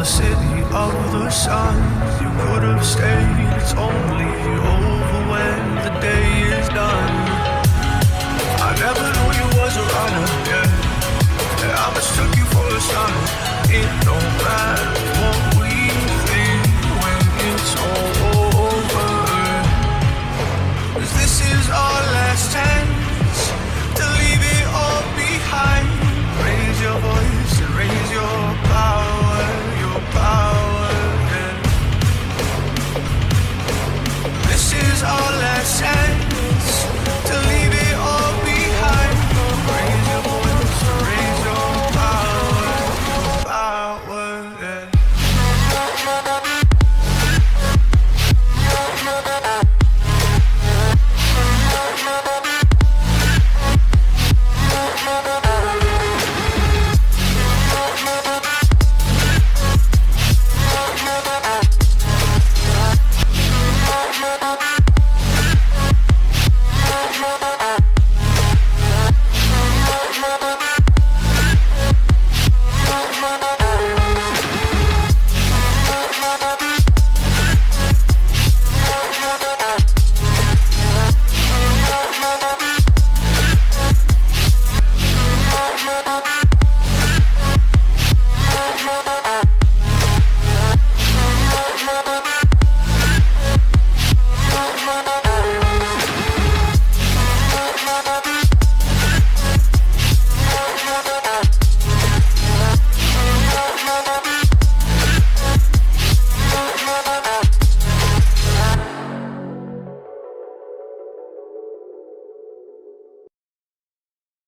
the city of the sun. You could have stayed, it's only over when the day is done. I never knew you was a runner, yeah. I mistook you for a son. It don't matter what we think when it's all over. 'Cause this is our last chance to leave it all behind. Raise your voice and raise your power, yeah. This is our last chance to leave it all behind. Raise your voice and raise your power, yeah.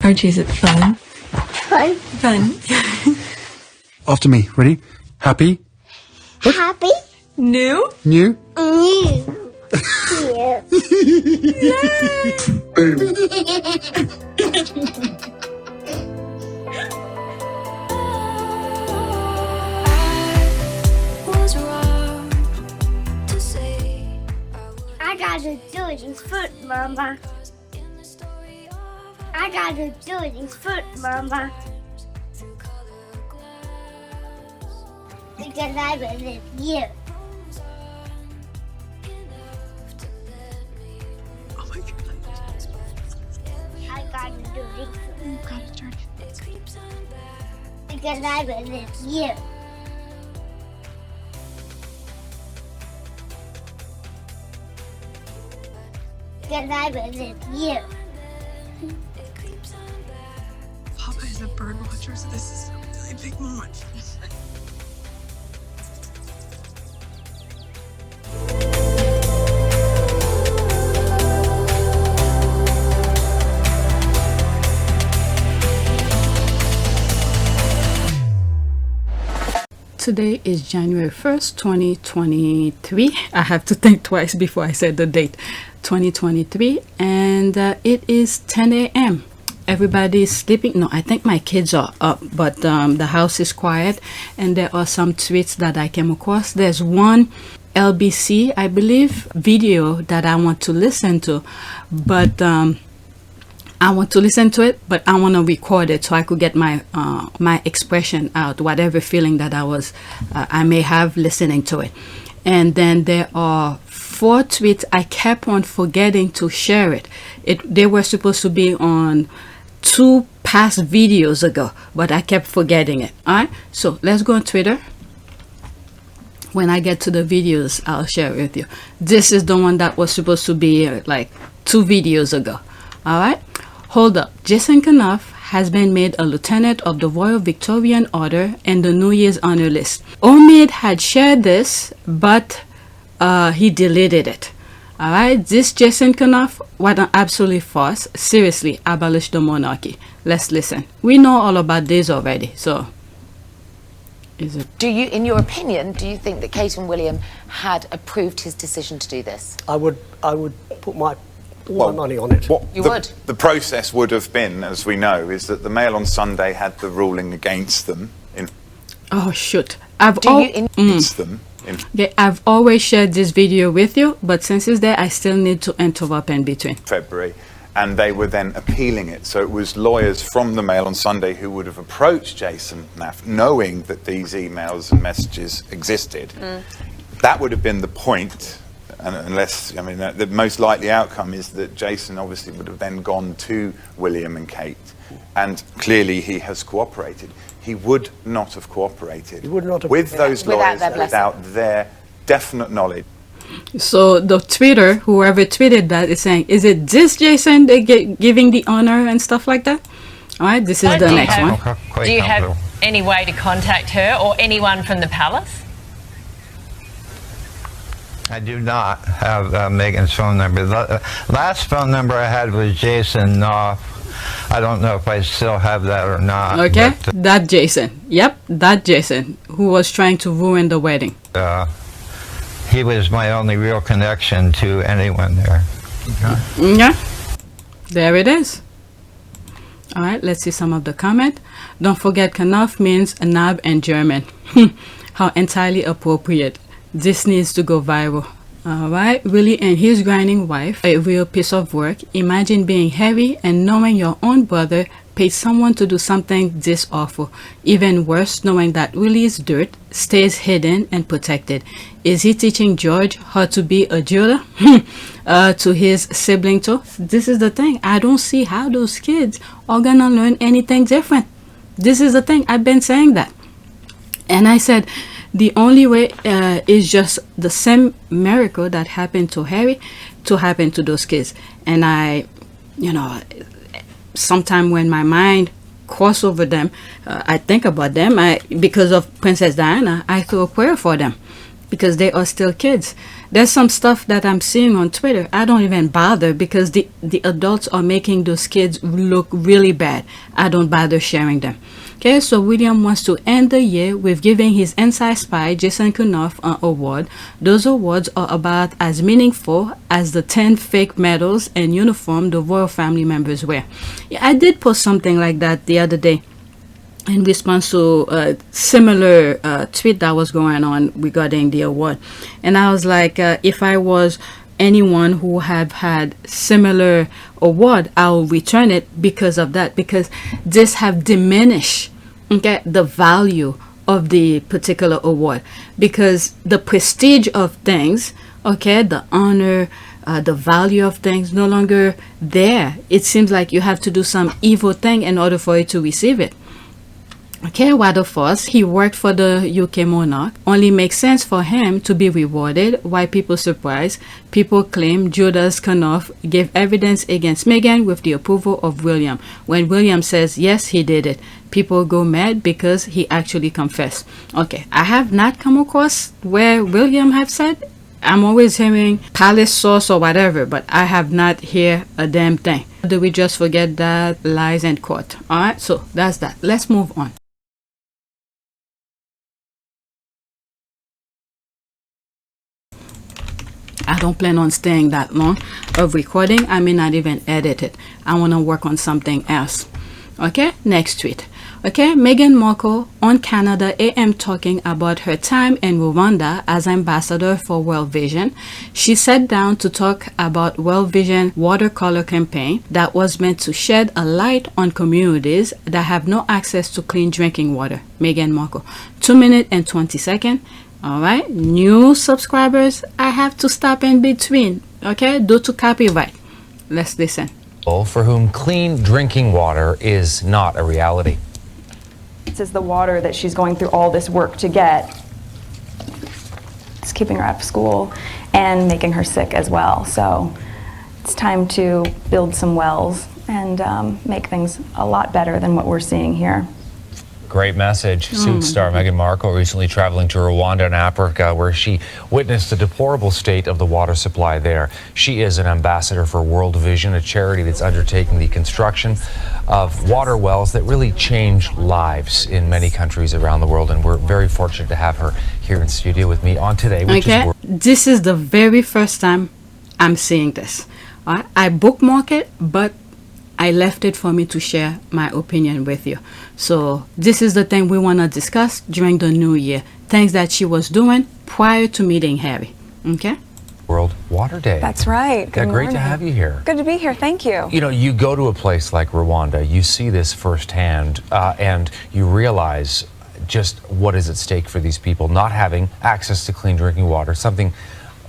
Archie, is it fun? Fun. Fun. After me. Ready? Happy? Happy. New? New? New. I gotta do it in foot, Mama. I gotta do it in foot, Mama. Because I was with you. Oh my god. I gotta do it Oh god, it's dirty. because I was with you. Because I was with you. Papa is a bird watcher, so this is a really big moment. Today is January 1st, 2023. I have to think twice before I said the date. 2023, and it is 10 a.m. Everybody is sleeping. No, I think my kids are up, but the house is quiet, and there are some tweets that I came across. There's one LBC, I believe, video that I want to listen to, but I want to listen to it, but I want to record it so I could get my my expression out, whatever feeling that I may have listening to it. And then there are 4 tweets I kept on forgetting to share it. They were supposed to be on 2 past videos ago, but I kept forgetting it. All right, so let's go on Twitter. When I get to the videos, I'll share it with you. This is the one that was supposed to be like 2 videos ago. All right, hold up. Jason Knauf has been made a lieutenant of the Royal Victorian Order and the New Year's honor list. Omid had shared this, but he deleted it. All right, this Jason Knauf, what an absolute farce. Seriously, abolish the monarchy. Let's listen. We know all about this already, so is it? Do you, in your opinion, do you think that Kate and William had approved his decision to do this? I would put my money on it. The process would have been, as we know, is that the Mail on Sunday had the ruling against them. Oh shoot! I've always shared this video with you, but since it's there, I still need to interrupt in between. February, and they were then appealing it. So it was lawyers from the Mail on Sunday who would have approached Jason Knauf, knowing that these emails and messages existed. That would have been the point, unless, I mean, the most likely outcome is that Jason obviously would have then gone to William and Kate, and clearly he has cooperated. He would not have cooperated with those lawyers without their definite knowledge. So the Twitter, whoever tweeted that, is saying, is it this Jason they giving the honor and stuff like that? All right, this is the next one. Do you have any way to contact her or anyone from the palace? I do not have Meghan's phone number. The last phone number I had was Jason Knauf. I don't know if I still have that or not. Okay, that Jason. Yep, that Jason who was trying to ruin the wedding. He was my only real connection to anyone there. Okay. Yeah, there it is. All right, let's see some of the comment. Don't forget, Knauf means a knob in German. How entirely appropriate. This needs to go viral. All right, Willie and his grinding wife, a real piece of work. Imagine being heavy and knowing your own brother paid someone to do something this awful. Even worse, knowing that Willie's dirt stays hidden and protected. Is he teaching George how to be a jeweler? To his sibling too? This is the thing. I don't see how those kids are gonna learn anything different. This is the thing. I've been saying that. And I said, the only way is just the same miracle that happened to Harry to happen to those kids. And I, you know, sometime when my mind cross over them, I think about them. Because of Princess Diana, I throw a prayer for them because they are still kids. There's some stuff that I'm seeing on Twitter. I don't even bother because the adults are making those kids look really bad. I don't bother sharing them. Okay, so William wants to end the year with giving his inside spy, Jason Knauf, an award. Those awards are about as meaningful as the 10 fake medals and uniform the royal family members wear. Yeah, I did post something like that the other day in response to a similar tweet that was going on regarding the award. And I was like, if I was anyone who have had similar award, I'll return it because of that, because this have diminished, okay, the value of the particular award, because the prestige of things, okay, the honor, the value of things no longer there. It seems like you have to do some evil thing in order for you to receive it. Okay, Waterfalls, he worked for the UK monarch. Only makes sense for him to be rewarded. Why people surprised? People claim Judas Knauf gave evidence against Meghan with the approval of William. When William says yes, he did it, people go mad because he actually confessed. Okay, I have not come across where William have said. I'm always hearing palace source or whatever, but I have not heard a damn thing. Do we just forget that lies in court? All right, so that's that. Let's move on. I don't plan on staying that long of recording. I may not even edit it. I want to work on something else. Okay, next tweet. Okay, Meghan Markle on Canada AM talking about her time in Rwanda as ambassador for World Vision. She sat down to talk about World Vision watercolor campaign that was meant to shed a light on communities that have no access to clean drinking water. Meghan Markle, 2 minutes and 20 seconds. All right, new subscribers, I have to stop in between, okay, due to copyright. Let's listen. For whom clean drinking water is not a reality. This is the water that she's going through all this work to get. It's keeping her out of school and making her sick as well. So it's time to build some wells and make things a lot better than what we're seeing here. Great message. Suits star Meghan Markle recently traveling to Rwanda and Africa, where she witnessed the deplorable state of the water supply there. She is an ambassador for World Vision, a charity that's undertaking the construction of water wells that really change lives in many countries around the world. And we're very fortunate to have her here in studio with me on today. Okay, this is the very first time I'm seeing this. I bookmark it, but I left it for me to share my opinion with you. So this is the thing we want to discuss during the new year. Things that she was doing prior to meeting Harry. Okay? World Water Day. That's right. Good Yeah, great to morning. have you here. Good to be here. Thank you. You know, you go to a place like Rwanda, you see this firsthand, and you realize just what is at stake for these people, not having access to clean drinking water, something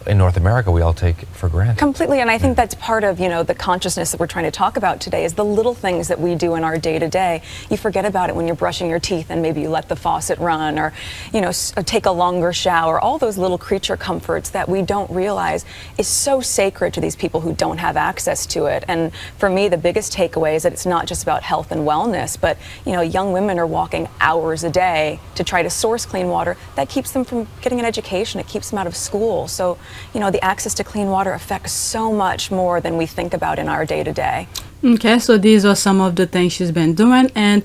in North America we all take for granted. Completely, and I think that's part of, you know, the consciousness that we're trying to talk about today is the little things that we do in our day-to-day. You forget about it when you're brushing your teeth and maybe you let the faucet run, or, you know, take a longer shower. All those little creature comforts that we don't realize is so sacred to these people who don't have access to it. And for me, the biggest takeaway is that it's not just about health and wellness, but, you know, young women are walking hours a day to try to source clean water. That keeps them from getting an education. It keeps them out of school. So, you know, the access to clean water affects so much more than we think about in our day-to-day. Okay, so these are some of the things she's been doing, and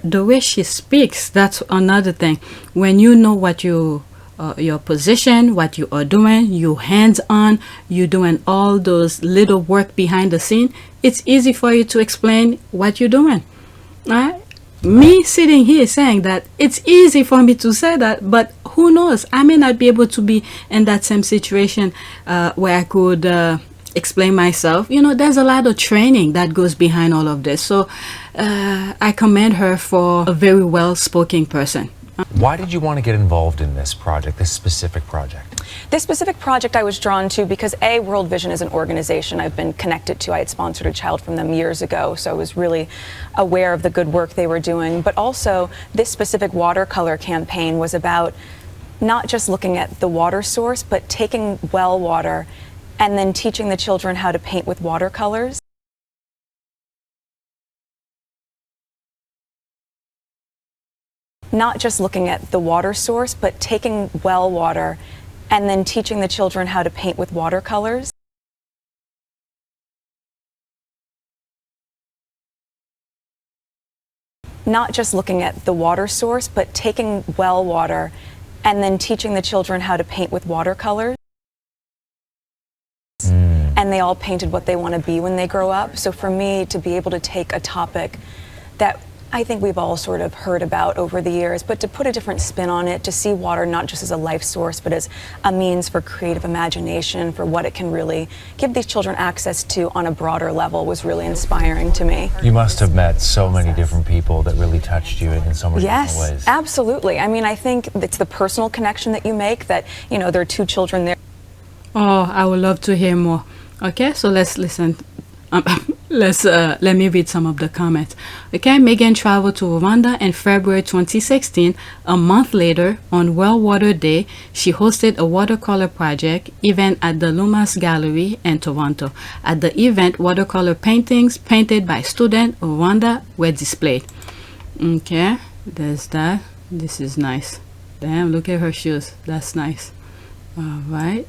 the way she speaks, that's another thing. When you know what your position, what you are doing, you hands-on, you're doing all those little work behind the scene, it's easy for you to explain what you're doing. All right? Me sitting here saying that, it's easy for me to say that, but who knows, I may not be able to be in that same situation where I could explain myself. You know, there's a lot of training that goes behind all of this, so I commend her for a very well-spoken person. Why did you want to get involved in this project, this specific project? This specific project I was drawn to because World Vision is an organization I've been connected to. I had sponsored a child from them years ago, so I was really aware of the good work they were doing. But also, this specific watercolor campaign was about not just looking at the water source, but taking well water and then teaching the children how to paint with watercolors. Not just looking at the water source, but taking well water and then teaching the children how to paint with watercolors. Not just looking at the water source, but taking well water and then teaching the children how to paint with watercolors. And they all painted what they want to be when they grow up. So for me to be able to take a topic that I think we've all sort of heard about over the years, but to put a different spin on it, to see water not just as a life source, but as a means for creative imagination, for what it can really give these children access to on a broader level, was really inspiring to me. You must have met so many different people that really touched you in so many different ways. Yes, absolutely. I mean, I think it's the personal connection that you make, that, you know, there are two children there. Oh, I would love to hear more. Okay, so let's listen. Let me read some of the comments. Okay, Meghan traveled to Rwanda in February 2016. A month later, on World Water Day, she hosted a watercolor project event at the Lumas Gallery in Toronto. At the event, watercolor paintings painted by students of Rwanda were displayed. Okay, there's that. This is nice. Damn, look at her shoes. That's nice. All right.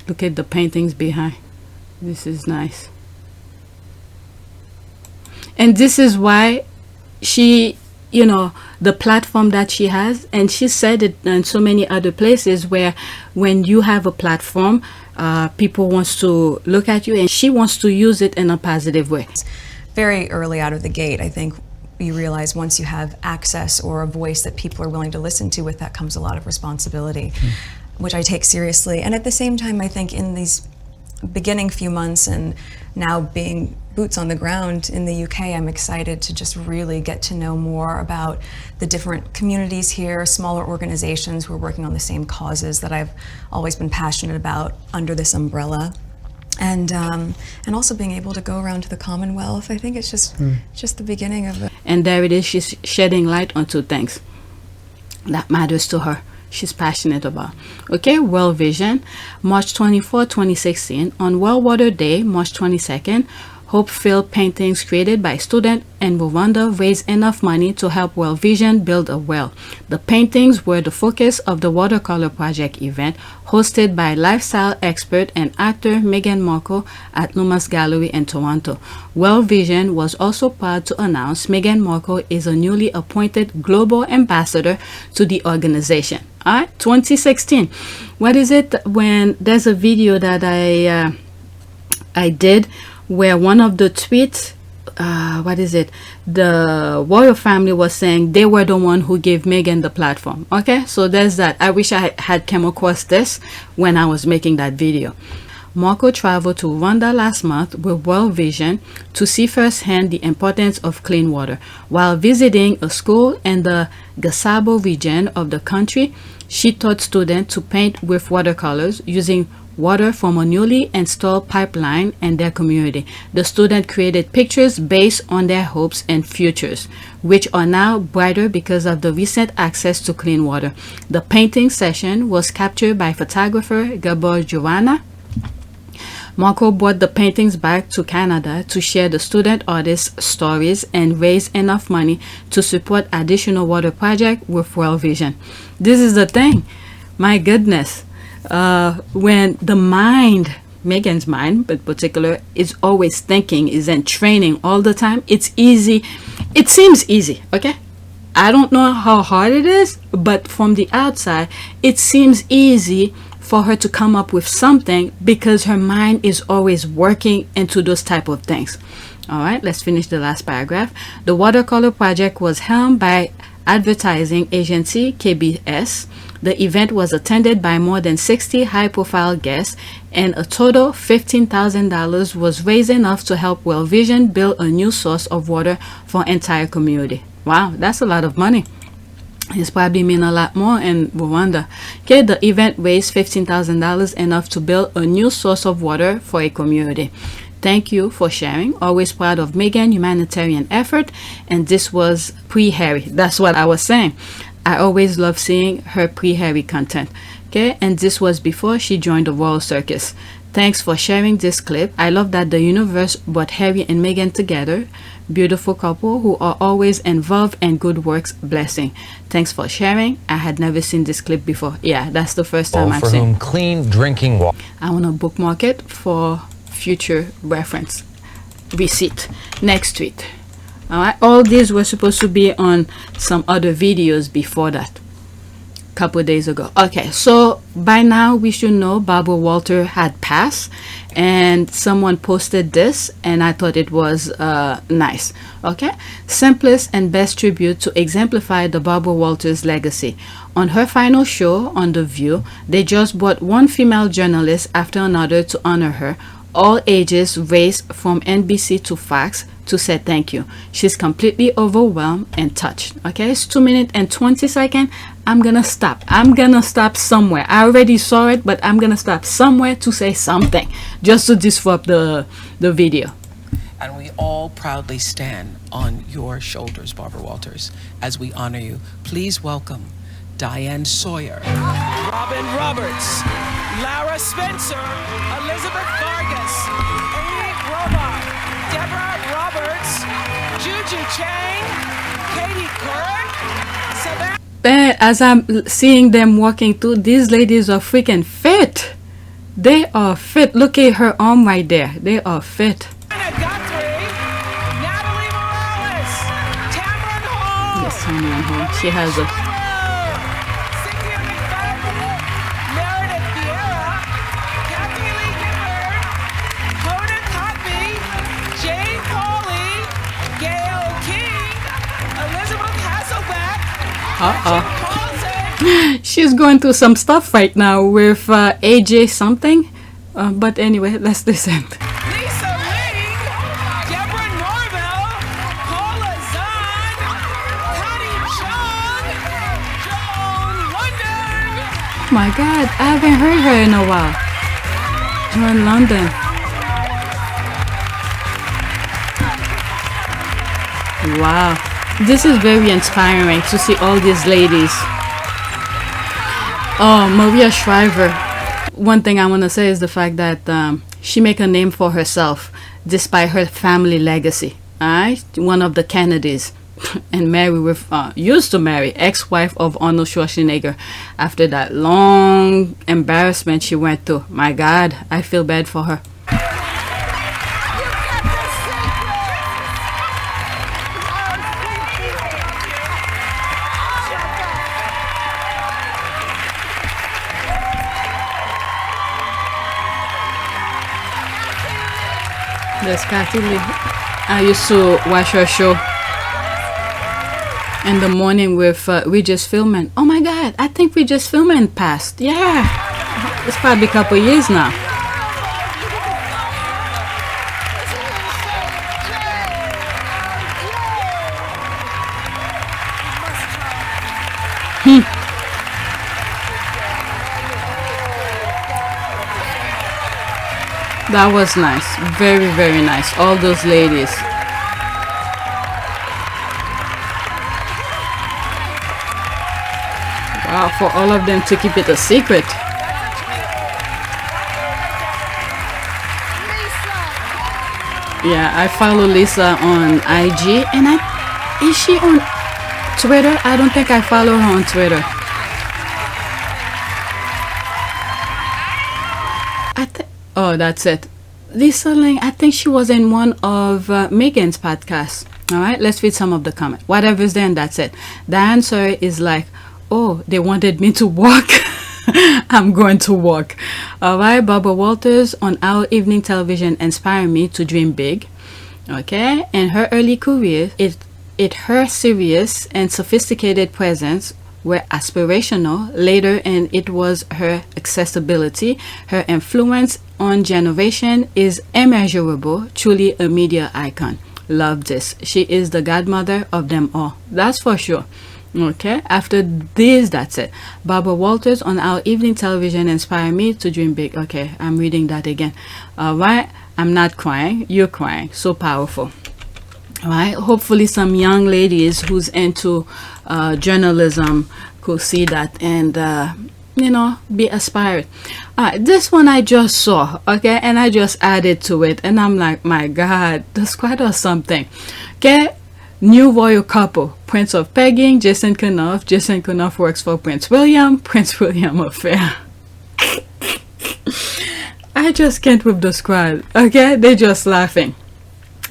Look at the paintings behind. This is nice. And this is why she, you know, the platform that she has, and she said it in so many other places, where when you have a platform, people wants to look at you, and she wants to use it in a positive way. Very early out of the gate, I think you realize once you have access or a voice that people are willing to listen to, with that comes a lot of responsibility, which I take seriously. And at the same time, I think in these beginning few months and now being boots on the ground in the UK, I'm excited to just really get to know more about the different communities here, smaller organizations who are working on the same causes that I've always been passionate about under this umbrella. And also being able to go around to the Commonwealth. I think it's just the beginning of it. And there it is, she's shedding light on two things that matters to her, she's passionate about. Okay, World Vision, March 24, 2016. On World Water Day, March 22nd, hope-filled paintings created by students in Rwanda raised enough money to help World Vision build a well. The paintings were the focus of the watercolor project event hosted by lifestyle expert and actor Meghan Markle at Lumas Gallery in Toronto. World Vision was also proud to announce Meghan Markle is a newly appointed global ambassador to the organization. All right, 2016. What is it when there's a video that I did where one of the tweets what is it? The royal family was saying they were the one who gave Meghan the platform. Okay, so there's that. I wish I had come across this when I was making that video. Marco traveled to Rwanda last month with World Vision to see firsthand the importance of clean water. While visiting a school in the Gasabo region of the country, she taught students to paint with watercolors using water from a newly installed pipeline in their community. The student created pictures based on their hopes and futures, which are now brighter because of the recent access to clean water. The painting session was captured by photographer Gabor Joanna. Marco brought the paintings back to Canada to share the student artists' stories and raise enough money to support additional water project with World Vision. This is the thing, my goodness. When the mind, Meghan's mind in particular, is always thinking, is in training all the time, it's easy. It seems easy, okay? I don't know how hard it is, but from the outside, it seems easy for her to come up with something because her mind is always working into those type of things. All right, let's finish the last paragraph. The watercolor project was helmed by advertising agency KBS. The event was attended by more than 60 high-profile guests, and a total $15,000 was raised enough to help World Vision build a new source of water for entire community. Wow, that's a lot of money. It's probably mean a lot more in Rwanda. Okay, the event raised $15,000, enough to build a new source of water for a community. Thank you for sharing. Always proud of Meghan humanitarian effort. And this was pre-Harry. That's what I was saying. I always love seeing her pre-Harry content. Okay, and this was before she joined the Royal Circus. Thanks for sharing this clip. I love that the universe brought Harry and Meghan together. Beautiful couple who are always involved in good works. Blessing. Thanks for sharing. I had never seen this clip before. Yeah, that's the first time I've seen. For whom clean drinking water. I want to bookmark it for future reference. Receipt. Next tweet. All right. All these were supposed to be on some other videos before that. Couple days ago. Okay, so by now we should know Barbara Walter had passed, and someone posted this and I thought it was nice. Okay, simplest and best tribute to exemplify the Barbara Walters legacy. On her final show on The View, they just brought one female journalist after another to honor her, all ages, race, from NBC to Fox, to say thank you. She's completely overwhelmed and touched. Okay, it's 2 minutes and 20 seconds. I'm gonna stop. I'm gonna stop somewhere. I already saw it, but I'm gonna stop somewhere to say something, just to disrupt the video. And we all proudly stand on your shoulders, Barbara Walters, as we honor you. Please welcome Diane Sawyer, Robin Roberts, Lara Spencer, Elizabeth Vargas, Amy Robart, Deborah Roberts, Juju Chang, Katie Couric, Savannah. As I'm seeing them walking through, these ladies are freaking fit. They are fit. Look at her arm right there. They are fit. Yes, Tamron Hall. She has a... She's going through some stuff right now with AJ something. But anyway, let's listen. Lisa Ling, Deborah Norville, Paula Zahn, Patty Chung, Joan London. My God, I haven't heard her in a while. Joan London. Wow. This is very inspiring to see all these ladies. Oh, Maria Shriver. One thing I want to say is the fact that she make a name for herself despite her family legacy. Alright, one of the Kennedys, and used to marry ex-wife of Arnold Schwarzenegger after that long embarrassment she went through. My God, I feel bad for her. There's Kathy Lee. I used to watch her show in the morning with We Just Filming. Oh my God, I think We Just Filming passed. Yeah, it's probably a couple years now. That was nice. Very, very nice. All those ladies. Wow, for all of them to keep it a secret. Yeah, I follow Lisa on IG, and is she on Twitter? I don't think I follow her on Twitter. Oh, that's it. Lisa Lang, I think she was in one of Meghan's podcasts. All right, let's read some of the comments. Whatever's there, and that's it. The answer is like, oh, they wanted me to walk. I'm going to walk. All right, Barbara Walters on Our Evening Television inspired me to dream big. Okay, in her early career, her serious and sophisticated presence were aspirational later, and it was her accessibility. Her influence on generation is immeasurable, truly a media icon. Love this. She is the godmother of them all. That's for sure. Okay, after this, that's it. Barbara Walters on Our Evening Television inspired me to dream big. Okay, I'm reading that again. All right, I'm not crying. You're crying. So powerful. All right, hopefully some young ladies who's into journalism could see that and you know, be inspired. This one I just saw, okay, and I just added to it, and I'm like, my God, that's quite or something. Okay, new royal couple, Prince of Pegging, Jason Knauf. Jason Knauf works for Prince William. Prince William affair. I just can't with the squad. Okay, they're just laughing.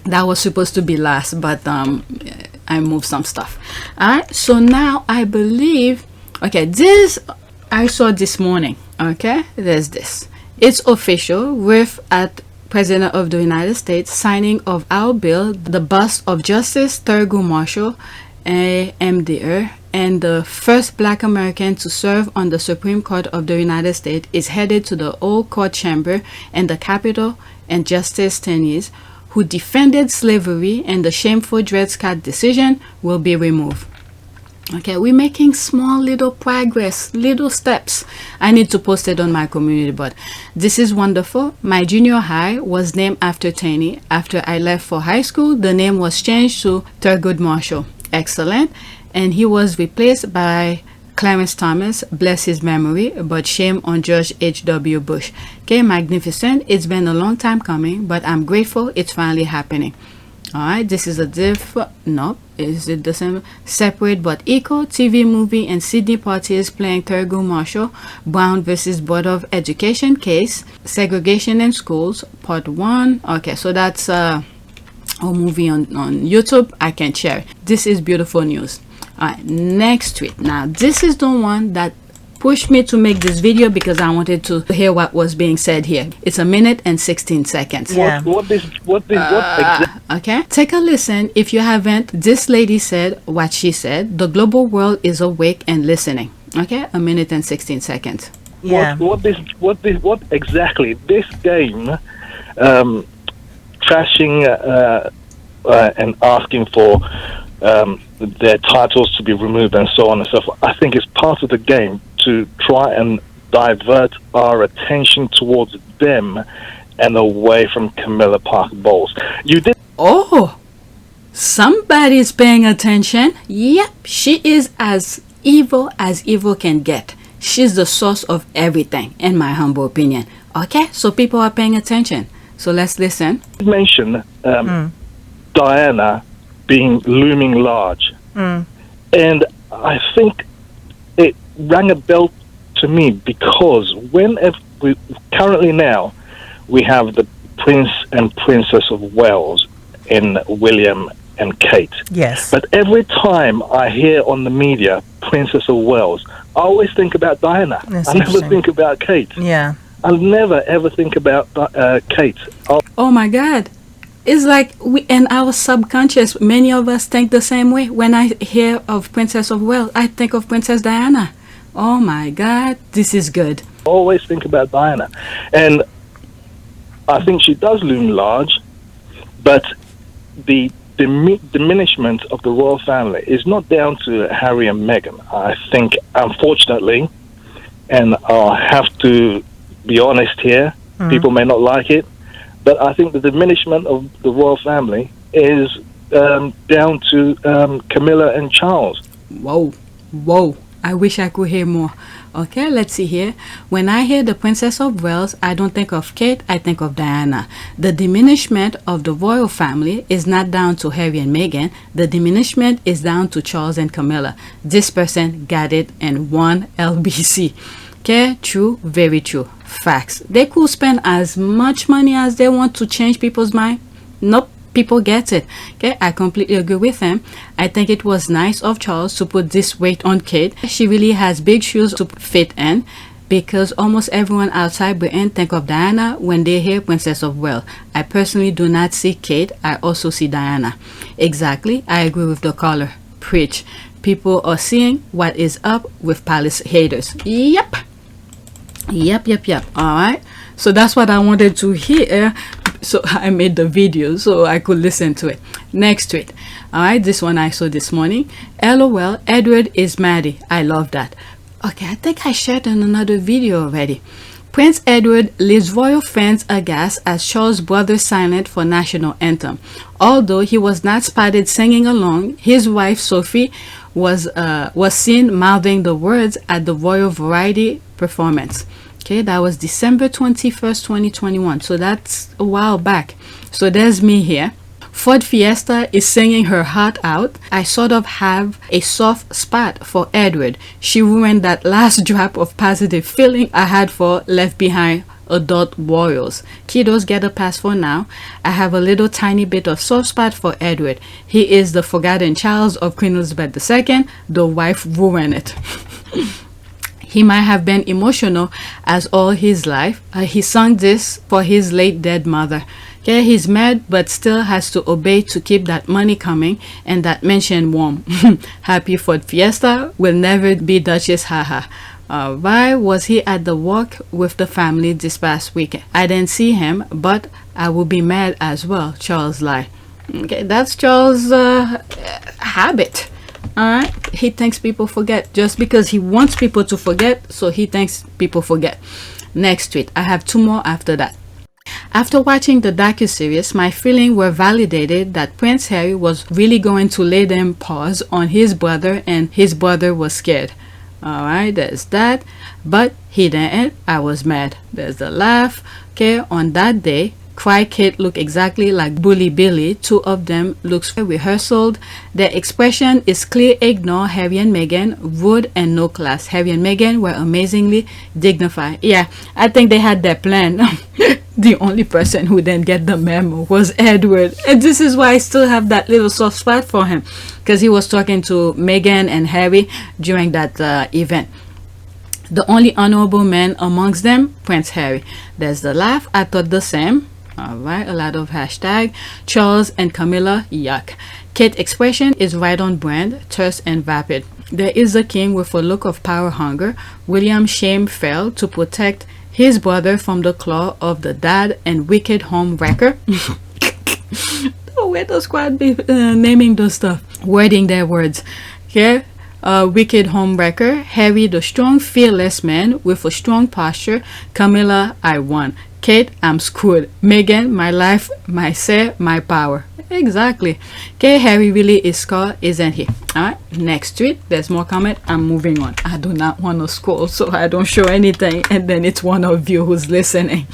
That was supposed to be last, but I moved some stuff. Alright, so now I believe, okay, this I saw this morning. Okay, there's this. It's official. With at President of the United States signing of our bill, the bust of Justice Thurgood Marshall, MDR, and the first Black American to serve on the Supreme Court of the United States is headed to the old court chamber in the Capitol, and Justice Taney's, who defended slavery and the shameful Dred Scott decision, will be removed. Okay, we're making small little progress, little steps. I need to post it on my community, but this is wonderful. My junior high was named after Taney. After I left for high school, the name was changed to Thurgood Marshall. Excellent. And he was replaced by Clarence Thomas, bless his memory, but shame on George H.W. Bush. Okay, magnificent. It's been a long time coming, but I'm grateful it's finally happening. Alright, this is a nope, is it the same? Separate but equal TV movie, and Sidney Poitier is playing Thurgood Marshall, Brown versus Board of Education case, segregation in schools, part 1. Okay, so that's a movie on YouTube. I can share it. This is beautiful news. Alright, next tweet. Now, this is the one that pushed me to make this video because I wanted to hear what was being said here. It's 1 minute and 16 seconds. Yeah. What okay, take a listen. If you haven't, this lady said what she said. The global world is awake and listening. Okay, 1 minute and 16 seconds. Yeah. What exactly? This game, trashing and asking for their titles to be removed and so on and so forth. I think it's part of the game to try and divert our attention towards them and away from Camilla Parker Bowles. You did. Oh, somebody's paying attention. Yep, she is as evil can get. She's the source of everything, in my humble opinion. Okay, so people are paying attention. So let's listen. You mentioned Diana being looming large. And I think it rang a bell to me because currently now we have the Prince and Princess of Wales in William and Kate. Yes. But every time I hear on the media Princess of Wales, I always think about Diana. That's I never think about Kate. Yeah. I'll never ever think about Kate. Oh my God. it's like we in our subconscious, many of us think the same way. When I hear of Princess of Wales, I think of Princess Diana. Oh my God, this is good. Always think about Diana. And I think she does loom large, but the diminishment of the royal family is not down to Harry and Meghan. I think, unfortunately, and I'll have to be honest here, people may not like it, but I think the diminishment of the royal family is down to Camilla and Charles. Whoa, whoa. I wish I could hear more. Okay, let's see here. When I hear the Princess of Wales, I don't think of Kate, I think of Diana. The diminishment of the royal family is not down to Harry and Meghan. The diminishment is down to Charles and Camilla. This person got it in one LBC. Okay, true, very true. Facts. They could spend as much money as they want to change people's mind. Nope. People get it. Okay, I completely agree with him. I think it was nice of Charles to put this weight on Kate. She really has big shoes to fit in, because almost everyone outside Britain think of Diana when they hear Princess of Wales. I personally do not see Kate. I also see Diana. Exactly. I agree with the caller. Preach. People are seeing what is up with palace haters. Yep. All right. So that's what I wanted to hear. So I made the video so I could listen to it. Next tweet. All right, this one I saw this morning. LOL, Edward is maddy. I love that. Okay, I think I shared in another video already. Prince Edward leaves royal fans aghast as Charles' brother silent for national anthem. Although he was not spotted singing along, his wife Sophie was seen mouthing the words at the Royal Variety performance. Okay, that was December 21st, 2021. So that's a while back. So there's me here. Ford Fiesta is singing her heart out. I sort of have a soft spot for Edward. She ruined that last drop of positive feeling I had for Left Behind adult royals. Kiddos get a pass for now. I have a little tiny bit of soft spot for Edward. He is the forgotten child of Queen Elizabeth II. The wife ruined it. He might have been emotional as all his life. He sung this for his late dead mother. Okay, he's mad but still has to obey to keep that money coming and that mansion warm. Happy Ford Fiesta will never be Duchess, haha. Why was he at the walk with the family this past weekend? I didn't see him, but I will be mad as well. Charles lie. Okay, that's Charles' habit. Alright, he thinks people forget just because he wants people to forget, so he thinks people forget. Next tweet. I have two more after that. After watching the docuseries, my feelings were validated that Prince Harry was really going to lay them paws on his brother, and his brother was scared. Alright, there's that. But he didn't. I was mad. There's the laugh. Okay, on that day, Cry Kate look exactly like Bully Billy. Two of them looks rehearsed. Their expression is clear ignore Harry and Meghan, rude and no class. Harry and Meghan were amazingly dignified. Yeah, I think they had their plan. The only person who didn't get the memo was Edward. And this is why I still have that little soft spot for him. Because he was talking to Meghan and Harry during that event. The only honorable man amongst them, Prince Harry. There's the laugh. I thought the same. Alright, a lot of hashtag. Charles and Camilla, yuck. Kate's expression is right on brand, terse and vapid. There is a king with a look of power hunger. William's shame fell to protect his brother from the claw of the dad and wicked home wrecker. Oh, where the squad be naming those stuff? Wording their words. Here, wicked home wrecker. Harry, the strong, fearless man with a strong posture. Camilla, I won. Kate, I'm screwed. Meghan, my life, my say, my power. Exactly. Okay, Harry really is scarred, isn't he? Alright, next tweet. There's more comment. I'm moving on. I do not want to scroll so I don't show anything and then it's one of you who's listening.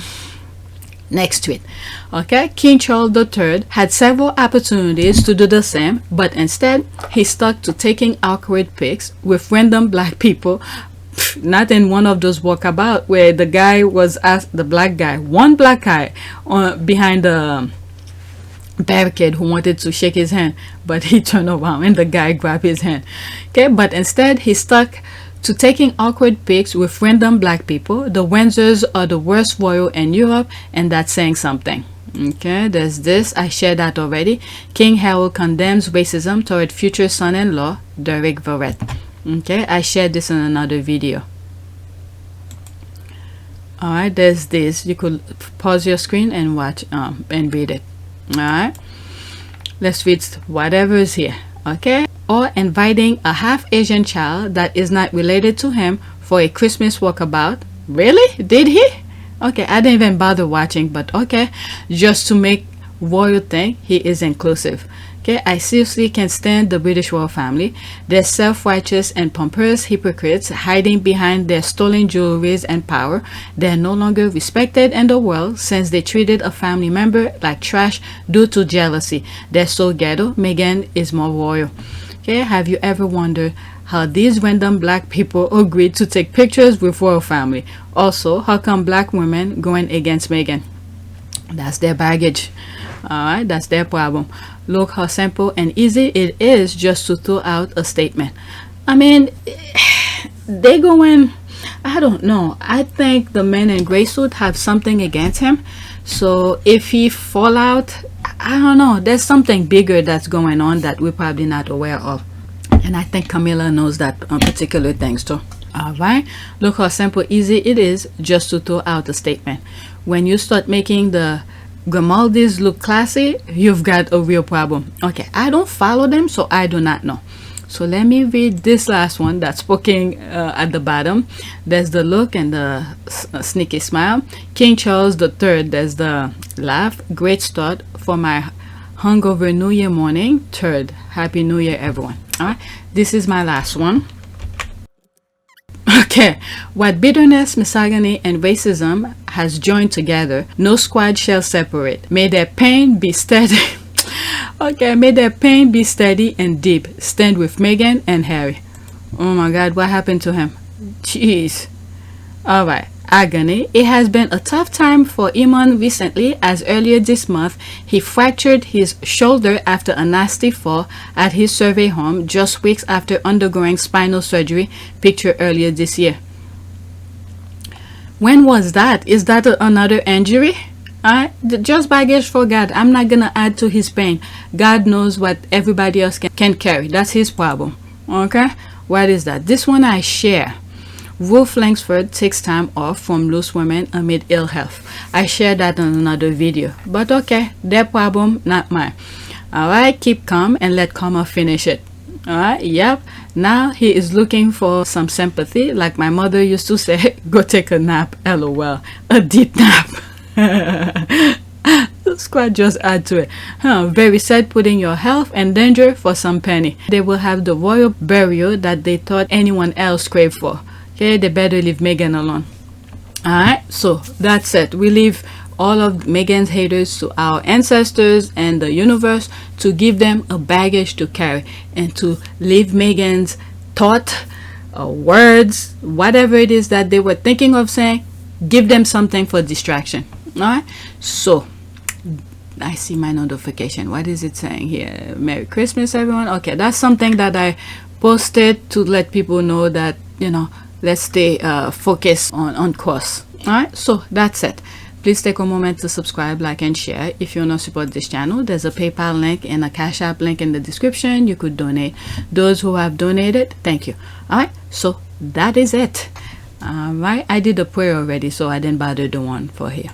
Next tweet. Okay, King Charles the Turd had several opportunities to do the same, but instead he stuck to taking awkward pics with random black people. Not in one of those walkabout where the guy was asked, the black guy, one black guy behind the barricade who wanted to shake his hand, but he turned around and the guy grabbed his hand. Okay, but instead he stuck to taking awkward pics with random black people. The Windsors are the worst royal in Europe, and that's saying something. Okay, there's this. I shared that already. King Harold condemns racism toward future son-in-law, Derek Verrett. Okay, I shared this in another video. Alright, there's this. You could pause your screen and watch and read it. Alright, let's read whatever is here. Okay, or inviting a half Asian child that is not related to him for a Christmas walkabout. Really? Did he? Okay, I didn't even bother watching, but okay, just to make royal thing, he is inclusive. Okay, I seriously can't stand the British royal family. They're self-righteous and pompous hypocrites hiding behind their stolen jewelries and power. They're no longer respected in the world since they treated a family member like trash due to jealousy. They're so ghetto. Meghan is more royal. Okay, have you ever wondered how these random black people agreed to take pictures with royal family? Also, how come black women going against Meghan? That's their baggage. Alright, that's their problem. Look how simple and easy it is just to throw out a statement. I mean, they going, I don't know. I think the men in gray suit have something against him. So if he fall out, I don't know. There's something bigger that's going on that we're probably not aware of. And I think Camilla knows that particular things too. Alright, look how simple, easy it is just to throw out a statement. When you start making the Grimaldis look classy, you've got a real problem. Okay, I don't follow them, so I do not know. So let me read this last one that's spoken at the bottom. There's the look and the sneaky smile. King Charles the Turd, there's the laugh. Great start for my hungover New Year morning. Turd. Happy New Year, everyone. Alright, this is my last one. Okay, what bitterness, misogyny, and racism has joined together, no squad shall separate. May their pain be steady. Okay, may their pain be steady and deep. Stand with Meghan and Harry. Oh my God, what happened to him? Jeez. Alright, agony. It has been a tough time for Iman recently, as earlier this month he fractured his shoulder after a nasty fall at his survey home just weeks after undergoing spinal surgery, pictured earlier this year. When was that? Is that another injury? Just baggage for God. I'm not gonna add to his pain. God knows what everybody else can carry. That's his problem. Okay, what is that? This one I share. Wolf Langsford takes time off from loose women amid ill health. I shared that in another video. But okay, their problem, not mine. Alright, keep calm and let karma finish it. Alright, yep. Now he is looking for some sympathy. Like my mother used to say, go take a nap. LOL. A deep nap. Squad just add to it. Very sad putting your health in danger for some penny. They will have the royal burial that they thought anyone else craved for. Okay, they better leave Meghan alone. Alright, so that's it. We leave all of Meghan's haters to our ancestors and the universe to give them a baggage to carry and to leave Meghan's thought, words, whatever it is that they were thinking of saying, give them something for distraction. Alright, so I see my notification. What is it saying here? Merry Christmas, everyone. Okay, that's something that I posted to let people know that, you know, let's stay focused on course. Alright, so that's it. Please take a moment to subscribe, like, and share. If you want to support this channel, there's a PayPal link and a Cash App link in the description. You could donate. Those who have donated, thank you. Alright, so that is it. Alright, I did a prayer already, so I didn't bother the one for here.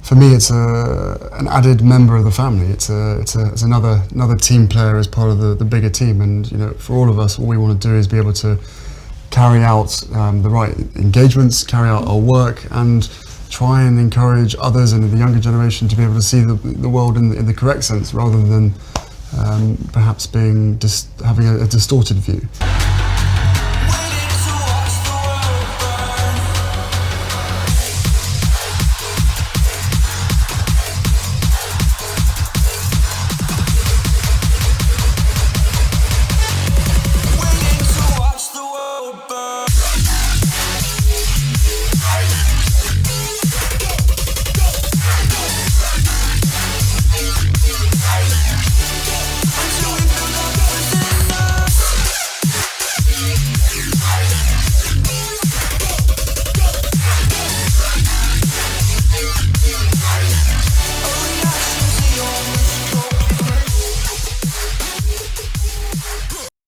For me, it's an added member of the family. It's another team player as part of the bigger team. And you know, for all of us, all we want to do is be able to carry out the right engagements, carry out our work, and try and encourage others and the younger generation to be able to see the world in the correct sense, rather than perhaps being having a distorted view.